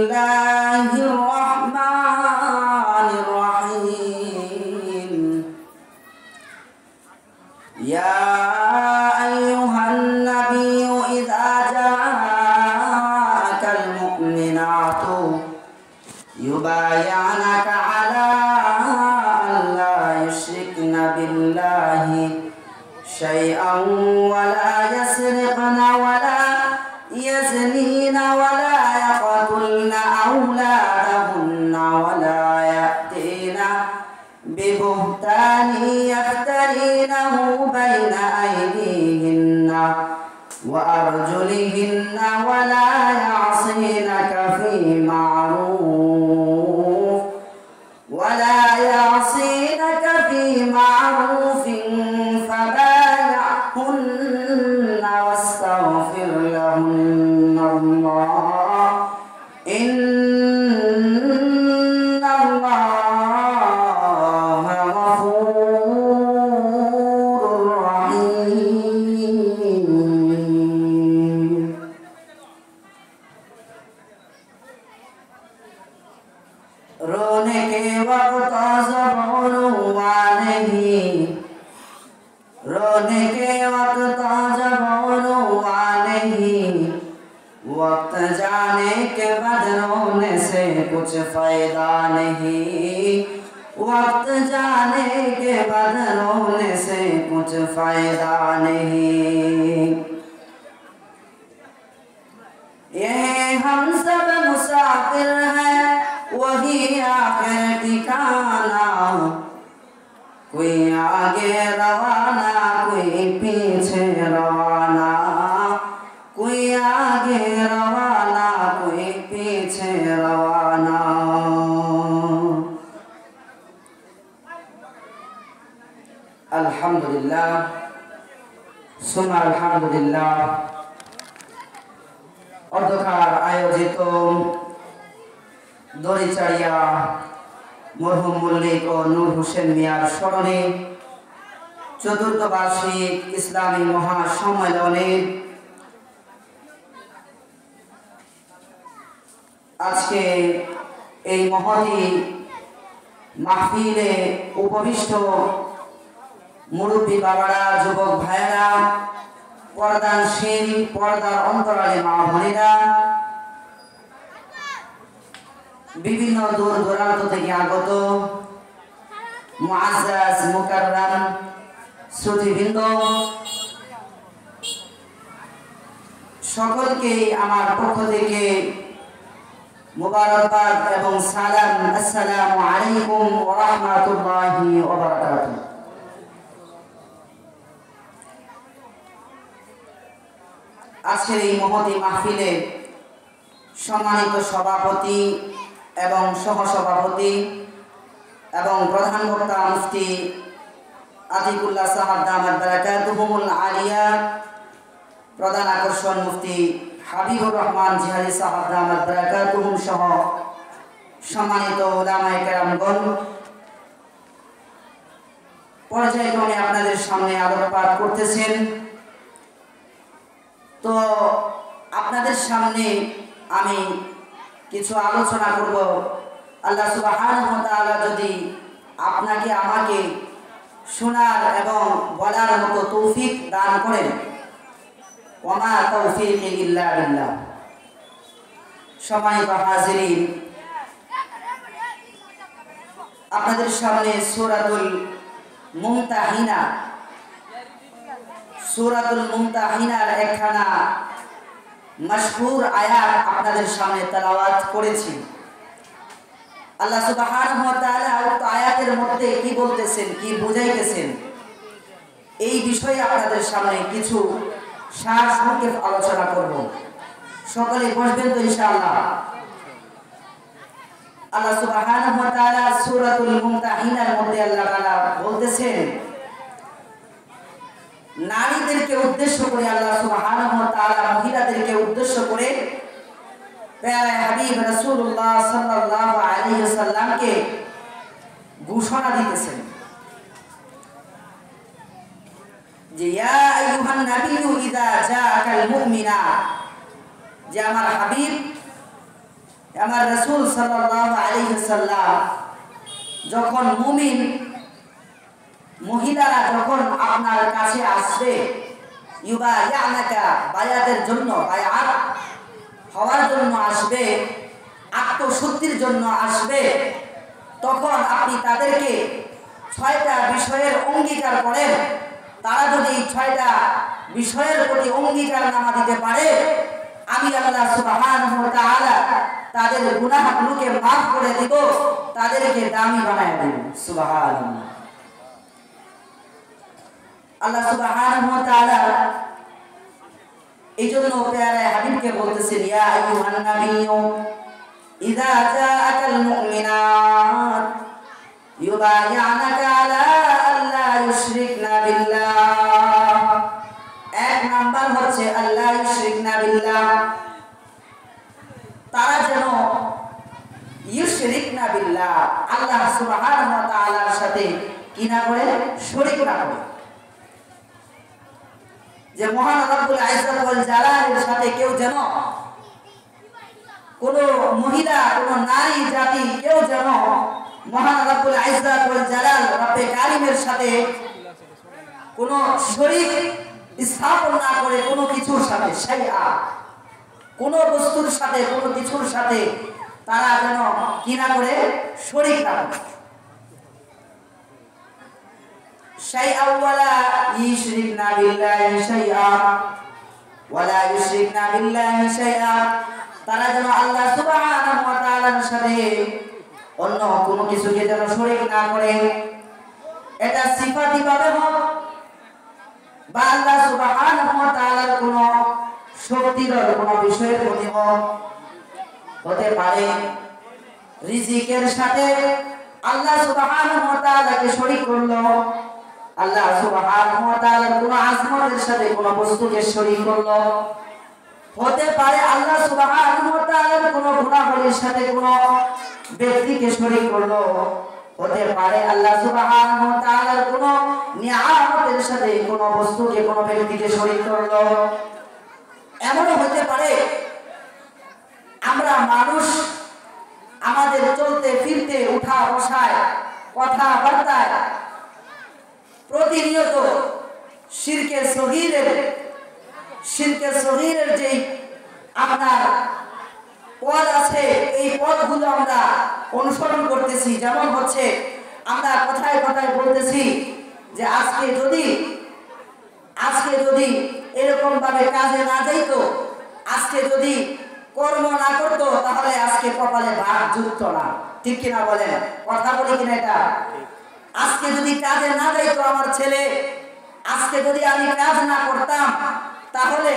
الله الرحمن الرحيم يا أيها النبي إذا جاءك المؤمنات يبايعنك على أن لا يشركن بالله شيئا ولا يسرقن ولا يزنين ولا يقتلن أولادهن ولا يأتين ببهتان يفترينه بين أيديهن وأرجلهن ولا يعصينك في معروف فبايعهن واستغفر لهن الله إن الله غفور رحيم रोने के वक्त जब रोने के वक्त जब नहीं वक्त जाने के बाद रोने से कुछ फायदा नहीं वक्त जाने के बाद रोने से कुछ फायदा नहीं ये हम सब मुसाफिर हैं वही आखिर ठिकाना कोई आगे रवाना कोई पीछे रवाना कोई आगे रवाना कोई पीछे रवाना अल्हम्दुलिल्लाह सुम्मा अल्हम्दुलिल्लाह অধ্যক্ষার আয়োজিত দড়িচাড়িয়া মরহুম মল্লিক ও নূর হোসেন মিয়ার স্মরণে চতুর্থ বার্ষিক ইসলামী মহাসম্মেলনে আজকে এই মহতী মাহফিলে উপবিষ্ট মুরব্বী বাবারা যুবক ভাইয়েরা পর্দানশীল পর্দার অন্তরালে মা বোনেরা বিভিন্ন দূর দূরান্ত থেকে আগত মুআজ্জাজ মুকাররাম শ্রোতৃবৃন্দ সকলকে আমার পক্ষ থেকে মুবারকবাদ এবং সালাম আসসালামু আলাইকুম ওয়া রাহমাতুল্লাহি ওয়া বারাকাতুহু আজকের এই মহতী মাহফিলে সম্মানিত সভাপতি এবং সহসভাপতি এবং প্রধান বক্তা মুফতি আতিকুল্লাহ সাহেব দামাত বারাকাতুহুল আলিয়া প্রধান আকর্ষণ মুফতি হাবিবুর রহমান জিহাদি সাহেব দামাত বারাকাতুহুম সহ সম্মানিত উলামায়ে কেরামগণ পর্যায়ক্রমে আপনাদের সামনে আলোকপাত করতেছেন তো আপনাদের সামনে আমি কিছু আলোচনা করব আল্লাহ সুবহানাহু ওয়া তাআলা যদি আপনাকে আমাকে শোনার এবং বলার মতো তৌফিক দান করেন ওয়া মা তাওফীকি ইল্লা বিল্লাহ সম্মানিত হাজিরিন আপনাদের সামনে সূরাতুল মুমতাহিনার একখানা মশহুর আয়াত আপনাদের সামনে তেলাওয়াত করেছি আল্লাহ সুবহানাহু ওয়া তাআলা উক্ত আয়াতের মধ্যে কি বলতেছেন কি বুঝাইতেছেন এই বিষয়ে আপনাদের সামনে কিছু সারসংক্ষেপ আলোচনা করব সকলে বসবেন তো ইনশাআল্লাহ আল্লাহ সুবহানাহু ওয়া তাআলা সূরাতুল মুমতাহিনার মধ্যে আল্লাহ তাআলা বলতেছেন নারীদেরকে উদ্দেশ্য করে আল্লাহ সুবহানাহু ওয়া তাআলা মহিলাদেরকে উদ্দেশ্য করে প্যারা হাবিব রাসূলুল্লাহ সাল্লাল্লাহু আলাইহি ওয়াসাল্লামকে ঘোষণা দিতেছেন যে ইয়া আইয়ুহান নাবিয়্যু ইযা জাআকাল মুমিনাত, যে আমার হাবিব আমার রাসূল সাল্লাল্লাহু আলাইহি সাল্লাম যখন মুমিন মহিলারা যখন আপনার কাছে আসবে ইউবায়ানাকা বায়াতের জন্য বায়াত হওয়ার জন্য আসবে, আত্মশুদ্ধির জন্য আসবে, তখন আপনি তাদেরকে 6টা বিষয়ের অঙ্গীকার করেন। তারা যদি 6টা বিষয়ের প্রতি অঙ্গীকার নামা দিতে পারে, আমি আল্লাহ সুবহানাহু ওয়া তাআলা তাদের গুনাহগুলোকে মাফ করে দিব, তাদেরকে দামি বানায় দেব। সুবহানাল্লাহ। আল্লাহ সুবহানাহু ওয়া তাআলা এইজন্য প্যারা হাবিবকে বলতেছেন, ইয়া আইয়ুহান নাবিয়্যু ইযা জাআকাল মুমিনাত ইউবাইয়ানাকা আলা আল্লা ইউশরিকনা বিল্লাহ। এক নাম্বার হচ্ছে আল্লাহ ইউশরিকনা বিল্লাহ, তারা যেন ইউশরিকনা বিল্লাহ আল্লাহ সুবহানাহু ওয়া তাআলার সাথে কি না করে, শরীক না করে। যে মহান রব্বুল ইজ্জত ওয়াল জালালের সাথে কেউ যেন, কোন মহিলা কোন নারী জাতি কেউ যেন মহান রব্বুল ইজ্জত ওয়াল জালাল রব্বে কারিমের সাথে কোন শরীক স্থাপন না করে, কোনো কিছুর সাথে শাইআ, কোন বস্তুর সাথে কোন কিছুর সাথে তারা যেন কি না করে, শরীক না করে। শাইআ ওয়ালা ইউশরিকনা বিল্লাহি শাইআ ওয়ালা ইউশরিকনা বিল্লাহি শাইআ, তারা যেন আল্লাহ সুবহানাহু ওয়া তাআলার সাথে অন্য কোনো কিছুকে যেন শরীক না করে। এটা সিফাতি ভাবে হোক বা আল্লাহ সুবহানাহু ওয়া তাআলার কোনো শক্তির কোনো বিষয়ের প্রতি হোক, হতে পারে রিজিকের সাথে আল্লাহ সুবহানাহু ওয়া তাআলাকে শরীক করলো, আল্লাহ সুবহানাহু ওয়া তাআলার কোন আজমতের সাথে কোন বস্তুকে শরীক করলো, হতে পারে আল্লাহ সুবহানাহু ওয়া তাআলার কোন গুনাহের সাথে কোন ব্যক্তিকে শরীক করলো, হতে পারে আল্লাহ সুবহানাহু ওয়া তাআলার কোন নিয়ামতের সাথে কোন বস্তুকে কোন ব্যক্তিকে শরীক করলো। এমনও হতে পারে আমরা মানুষ আমাদের চলতে ফিরতে উঠা বসায় কথাবার্তায় প্রতিনিয়ত শিরকে সগীরের যে আপনার পথ আছে, এই পথগুলো আমরা অনুসরণ করতেছি। যেমন হচ্ছে আমরা কথায় কথায় বলতেছি যে আজকে যদি এরকম ভাবে কাজে না যাইতো, আজকে যদি কর্ম না করতো, তাহলে আজকে কপালে ভাগ জুটতো না। ঠিক কিনা বলেন? কথা বলি কিনা এটা? আজকে যদি কাজে না যাইতো আমার ছেলে, আজকে যদি আমি কাজ না করতাম, তাহলে